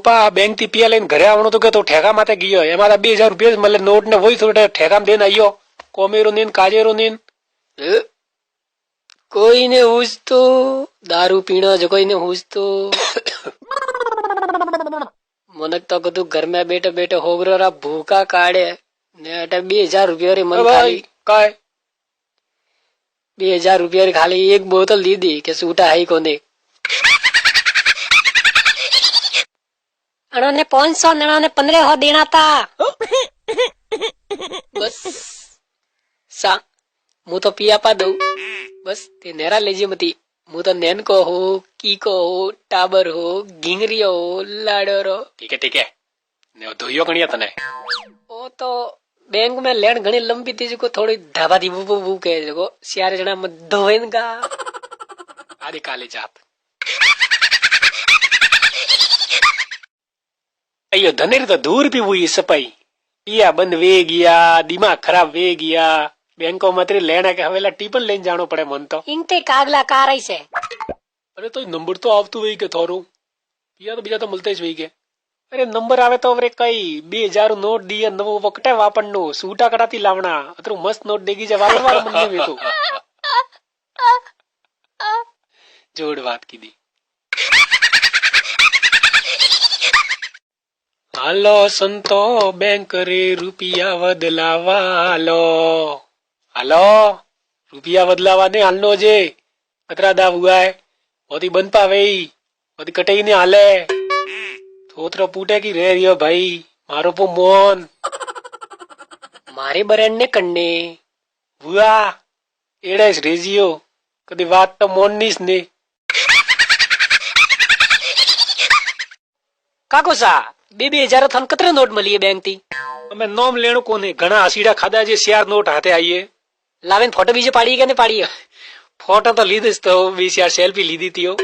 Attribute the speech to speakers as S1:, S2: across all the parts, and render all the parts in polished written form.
S1: પા બેંક થી પિયા લઈને ઘરે આવવાનું તો કે તો ઠેકા માથે ગયો એમાં 2000 રૂપિયા મળે નોટ ને વહી થોડે ઠેકામાં દઈને આવ્યો કોમેરો નીન કાજેરો નીન
S2: કોઈને પૂછતો દારૂ પીણો જો કોઈને પૂછતો મને તો કીધું ઘરમાં બેઠે બેઠે હોગરા ભૂકા કાઢે ને અટે 2000 રૂપિયા રી મન ખાલી
S1: કાય
S2: 2000 રૂપિયા રી ખાલી એક બોતલ લીધી કે સૂટા હાઈ કોને
S3: અણોને 500 નણોને 1500 દેना था
S2: બસ સા હું તો પિયા પા દઉં બસ તે નેરા લેજી મતી હું તો નેનકો હો કીકો હો ટાબર હો ઘીંગરીઓ હો લાડોરો
S1: ઠીક હે ને ધોયો ગણ્યા તને
S2: ओ तो बैंक में लेन घनी लंबी थी जो थोड़ी ढाबा थी वो के जो सियारे जना मत धोइन का
S1: આદિ કાલે જાત अयो धनेर तो दूर भी हुई सपाई पिया बंद वे गया दिमाग खराब वे गया बैंको मत्री लेना के हवेला टीपन लेन जानो पड़े मन तो
S3: इनते कागला कार आई से
S1: अरे तो नंबर तो आवतु वही के थोरू पिया तो बीजा तो मिलते જ વઈ કે અરે નંબર આવે તો હવે કઈ 2000 નોટ દીએ નવો વકટે વાપરનો સૂટા કડાતી લાવણા અતરું મસ્ત નોટ દેગી જે વાપરવા મને વેતો જોડ વાત કીધી હાલો સંતો બેંક રે રૂપિયા બદલાવા હાલો રૂપિયા બદલાવા ને હાલનો જે અતરા દા હુઆ હે ઓદી બન પાવે ઓદી કટઈ ને હાલે થોતરો પૂટે કી રે रियो भाई मारो पो मोन
S2: मारे बरेन ने कन्ने
S1: बुआ एड़े रेजियो कदी बात तो मोन नीस ने
S2: काको सा 2000 थन कतरे नोट मलिए बैंक थी
S1: અમે નોમ લેણું કોને ઘણા હસીડા ખાધા જે શિયાર નોટ હાથે આઈએ
S2: लावेन फोटो बीजे पाड़ी के ने पाड़ी
S1: ફોટો તો લીધી જ તો 20 યાર સેલ્ફી લીધી તીઓ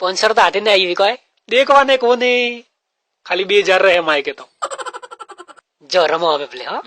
S2: 500 तो हाथे ने आई कोई
S1: દેખવાને કોને ખાલી 2000 રહે માય કે તો
S2: जो रमा होवे भले हां